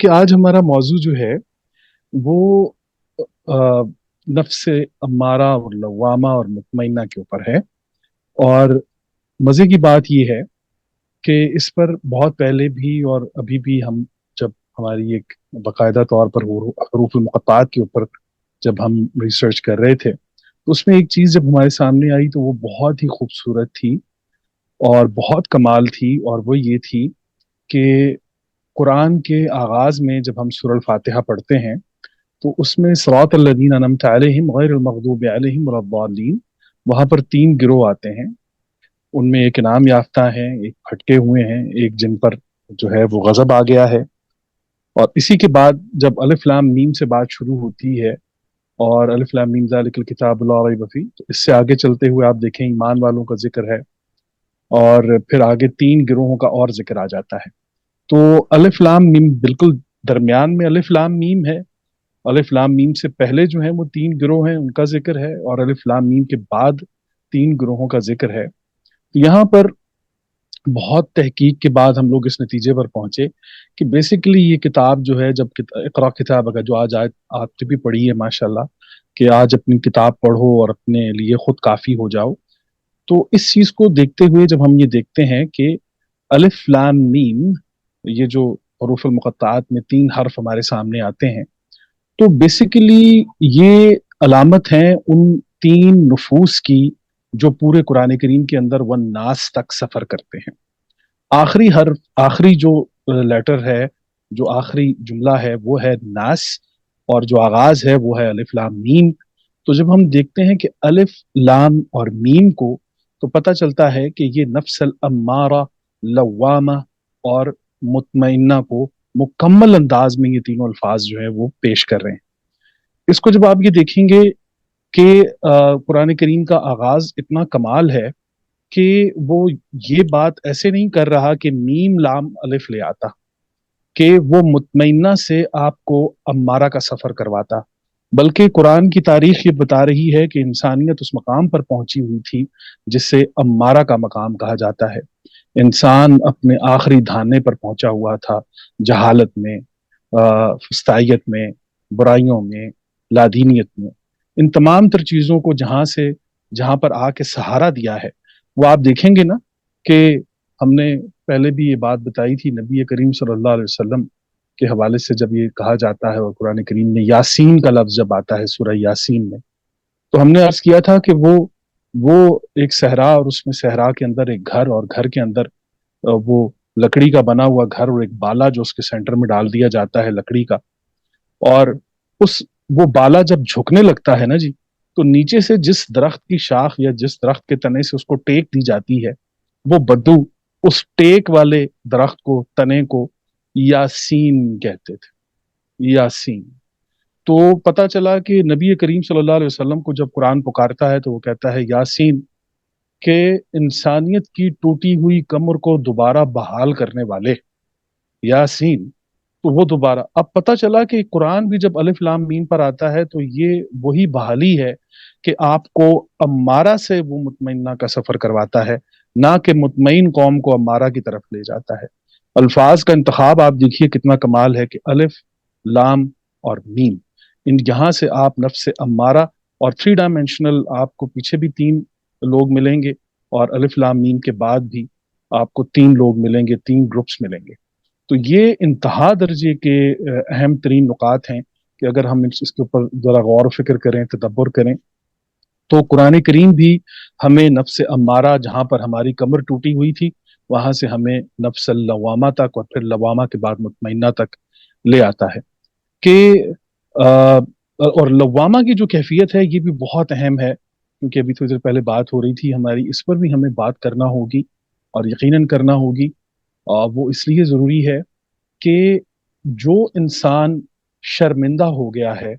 कि आज हमारा मौजू जो है वो अ, नफ्स अम्मारा और लवामा और मुतमइन्ना के ऊपर है। और मज़े की बात ये है कि इस पर बहुत पहले भी और अभी भी हम जब हमारी एक बाकायदा तौर पर हरूफ मुक़त्तात के ऊपर जब हम रिसर्च कर रहे थे तो उसमें एक चीज़ जब हमारे सामने आई तो वो बहुत ही खूबसूरत थी और बहुत कमाल थी, और वो ये थी कि कुरान के आगाज़ में जब हम सूरह फातिहा पढ़ते हैं तो उसमें सिरातल लज़ीना अनअमता अलैहिम गैरिल मग़दूबि अलैहिम वलद्दाल्लीन, वहां पर तीन गिरोह आते हैं। उनमें एक इनाम याफ्ता हैं, एक भटके हुए हैं, एक जिन पर जो है वो गजब आ गया है। और इसी के बाद जब अलिफ लाम मीम से बात शुरू होती है और अलिफ लाम मीम ज़ालिकल किताबु ला रैब फीह, तो इससे आगे चलते हुए आप देखें ईमान वालों का जिक्र है और फिर आगे तीन गिरोहों का और जिक्र आ जाता है। तो अलिफ लाम मीम बिल्कुल दरमियान में अलिफ लाम मीम है। अलिफ लाम मीम से पहले जो है वो तीन गिरोह हैं, उनका जिक्र है, और अलिफ लाम मीम के बाद तीन गिरोहों का जिक्र है। तो यहाँ पर बहुत तहकीक के बाद हम लोग इस नतीजे पर पहुंचे कि बेसिकली ये किताब जो है, जब इकरा किताब अगर जो आज आज आपने भी पढ़ी है माशाल्लाह, कि आज अपनी किताब पढ़ो और अपने लिए खुद काफी हो जाओ। तो इस चीज को देखते हुए जब हम ये देखते हैं कि अलिफ लाम मीम, ये जो हरूफुल मुक़त्ताआत में तीन हर्फ हमारे सामने आते हैं, तो बेसिकली ये अलामत है उन तीन नफूस की जो पूरे कुरान करीम के अंदर वन नास तक सफर करते हैं। आखिरी हर्फ, आखिरी जो लेटर है, जो आखिरी जुमला है वो है नास, और जो आगाज है वो है अलिफ लाम मीम। तो जब हम देखते हैं कि अलिफ लाम और मीम को, तो पता चलता है कि ये नफ्सल अम्मारा, लवामा और मुतमइन्ना को मुकम्मल अंदाज में ये तीनों अल्फाज जो है वो पेश कर रहे हैं। इसको जब आप ये देखेंगे कि कुरान करीम का आगाज इतना कमाल है कि वो ये बात ऐसे नहीं कर रहा कि मीम लाम अलिफ ले आता, कि वो मुतमइन्ना से आपको अम्मारा का सफर करवाता, बल्कि कुरान की तारीख ये बता रही है कि इंसानियत उस मकाम पर पहुंची हुई थी जिससे अम्मारा का मकाम कहा जाता है। इंसान अपने आखिरी धाने पर पहुंचा हुआ था, जहालत में, फस्तायत में, बुराइयों में, लादीनियत में। इन तमाम तर चीज़ों को जहां पर आके सहारा दिया है, वो आप देखेंगे ना कि हमने पहले भी ये बात बताई थी, नबी करीम सल्लल्लाहु अलैहि वसल्लम के हवाले से जब ये कहा जाता है और कुरान करीम में यासीन का लफ्ज जब आता है सूरह यासीन में, तो हमने अर्ज किया था कि वो एक सहरा, और उसमें सहरा के अंदर एक घर, और घर के अंदर वो लकड़ी का बना हुआ घर, और एक बाला जो उसके सेंटर में डाल दिया जाता है लकड़ी का। और उस वो बाला जब झुकने लगता है ना जी, तो नीचे से जिस दरख्त की शाख या जिस दरख्त के तने से उसको टेक दी जाती है, वो बद्दू उस टेक वाले दरख्त को, तने को यासीन कहते थे। यासीन। तो पता चला कि नबी करीम सल्लल्लाहु अलैहि वसल्लम को जब कुरान पुकारता है तो वो कहता है यासीन, के इंसानियत की टूटी हुई कमर को दोबारा बहाल करने वाले। यासीन। तो वो दोबारा, अब पता चला कि कुरान भी जब अलिफ लाम मीम पर आता है तो ये वही बहाली है कि आपको अम्मारा से वो मुतमइन्ना का सफर करवाता है, ना कि मुतमइन कौम को अम्मारा की तरफ ले जाता है। अल्फाज का इंतखाब आप देखिए कितना कमाल है कि अलिफ लाम और मीम, इन यहाँ से आप नफ्स अम्मारा, और थ्री डायमेंशनल आपको पीछे भी तीन लोग मिलेंगे, और अलिफ लाम मीम के बाद भी आपको तीन लोग मिलेंगे, तीन ग्रुप्स मिलेंगे। तो ये इंतहा दर्जे के अहम तरीन नुकात हैं कि अगर हम इसके ऊपर जरा गौर फिक्र करें, तदब्बर करें, तो कुरान करीम भी हमें नफ्स अम्मारा, जहाँ पर हमारी कमर टूटी हुई थी, वहां से हमें नफ्स लवामा तक, और फिर लवामा के बाद मुतमइन्ना तक ले आता है। कि और लवामा की जो कैफियत है ये भी बहुत अहम है, क्योंकि अभी थोड़ी देर पहले बात हो रही थी हमारी, इस पर भी हमें बात करना होगी और यकीनन करना होगी। वो इसलिए ज़रूरी है कि जो इंसान शर्मिंदा हो गया है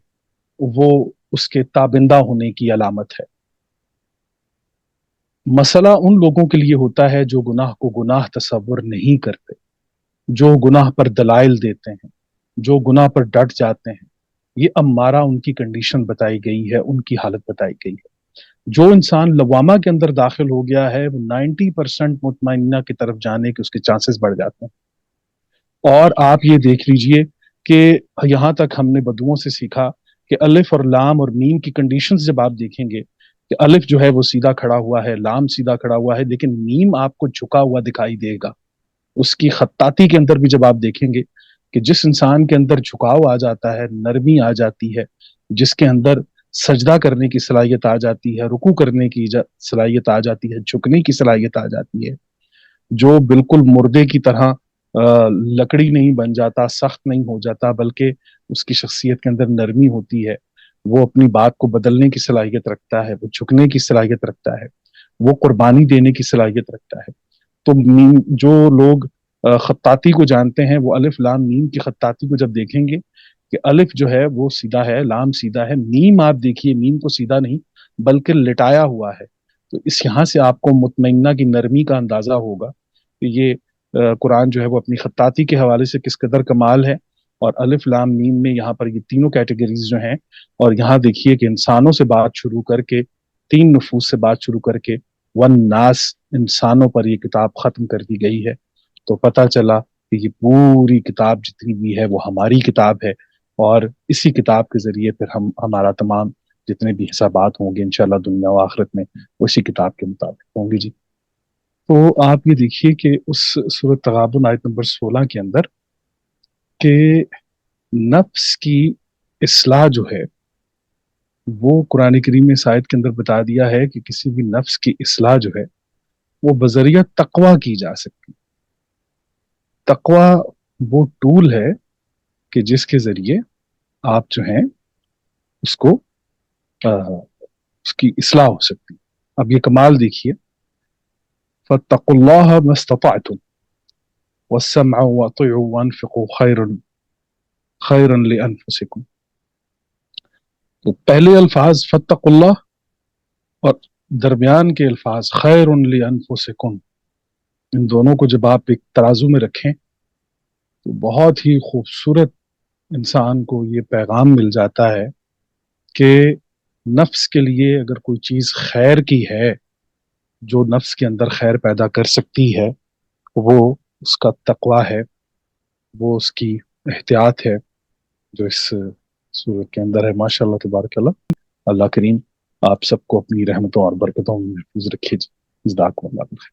वो उसके ताबिंदा होने की अलामत है। मसला उन लोगों के लिए होता है जो गुनाह को गुनाह तसव्वुर नहीं करते, जो गुनाह पर दलाइल देते हैं, जो गुनाह पर डट जाते हैं। ये अम्मारा उनकी कंडीशन बताई गई है, उनकी हालत बताई गई है। जो इंसान लवामा के अंदर दाखिल हो गया है वो 90% मुतमइन्ना की तरफ जाने के उसके चांसेस बढ़ जाते हैं। और आप ये देख लीजिए کہ यहाँ तक हमने बदुओं से सीखा कि अलिफ और लाम और मीम की कंडीशंस जब आप देखेंगे कि अलिफ जो है वो सीधा खड़ा हुआ है, लाम सीधा खड़ा हुआ है, लेकिन मीम आपको झुका हुआ दिखाई देगा। उसकी खत्ताती के अंदर भी जब आप देखेंगे कि जिस इंसान के अंदर झुकाव आ जाता है, नरमी आ जाती है, जिसके अंदर सजदा करने की सलाहियत आ जाती है, रुकू करने की सलाहियत आ जाती है, झुकने की सलाहियत आ जाती है, जो बिल्कुल मुर्दे की तरह लकड़ी नहीं बन जाता, सख्त नहीं हो जाता, बल्कि उसकी शख्सियत के अंदर नरमी होती है, वो अपनी बात को बदलने की सलाहियत रखता है, वो झुकने की सलाहियत रखता है, वो कुर्बानी देने की सलाहियत रखता है। तो मीम जो लोग खत्ताती को जानते हैं वो अलिफ लाम मीम की खत्ताती को जब देखेंगे कि अलिफ जो है वो सीधा है, लाम सीधा है, मीम आप देखिए मीम को सीधा नहीं बल्कि लिटाया हुआ है। तो इस यहाँ से आपको मुतमइन्ना की नरमी का अंदाजा होगा कि ये कुरान जो है वो अपनी खत्ताती के हवाले से किस कदर कमाल है। और अलिफ लाम मीम में यहाँ पर ये तीनों कैटेगरीज जो हैं, और यहाँ देखिए कि इंसानों से बात शुरू करके, तीन नफूस से बात शुरू करके वन नास, इंसानों पर ये किताब खत्म कर दी गई है। तो पता चला कि ये पूरी किताब जितनी भी है वो हमारी किताब है, और इसी किताब के जरिए फिर हम हमारा तमाम जितने भी हिसाबात होंगे इंशाल्लाह दुनिया और आखिरत में उसी किताब के मुताबिक होंगे जी। तो आप ये देखिए कि उस सूरत तगाबुन आयत नंबर 16 के अंदर कि नफ्स की इस्लाह जो है वो कुरान करीम ने इस आयत के अंदर बता दिया है कि किसी भी नफ्स की इस्लाह जो है वो बजरिया तकवा की जा सकती। तकवा वो टूल है कि जिसके जरिए आप जो हैं उसको उसकी इस्लाह हो सकती। अब ये कमाल देखिए, फत्तकुल्लाह मस्तताअतुम वस्समअ वअतिउ वअनफिकू खैरन लिअनफुसिकुम। तो पहले अल्फाज फत्तकुल्लाह और दरमियान के अल्फाज खैरुन लिअनफुसिकुम, इन दोनों को जब आप एक तराजू में रखें तो बहुत ही खूबसूरत इंसान को ये पैगाम मिल जाता है कि नफ्स के लिए अगर कोई चीज खैर की है, जो नफ्स के अंदर खैर पैदा कर सकती है, वो उसका तकवा है, वो उसकी एहतियात है, जो इस सूरत के अंदर है। माशाल्लाह तबारक अल्लाह। अल्लाह करीम आप सबको अपनी रहमतों और बरकतों में महफूज रखे। जज़ाकुमुल्लाह।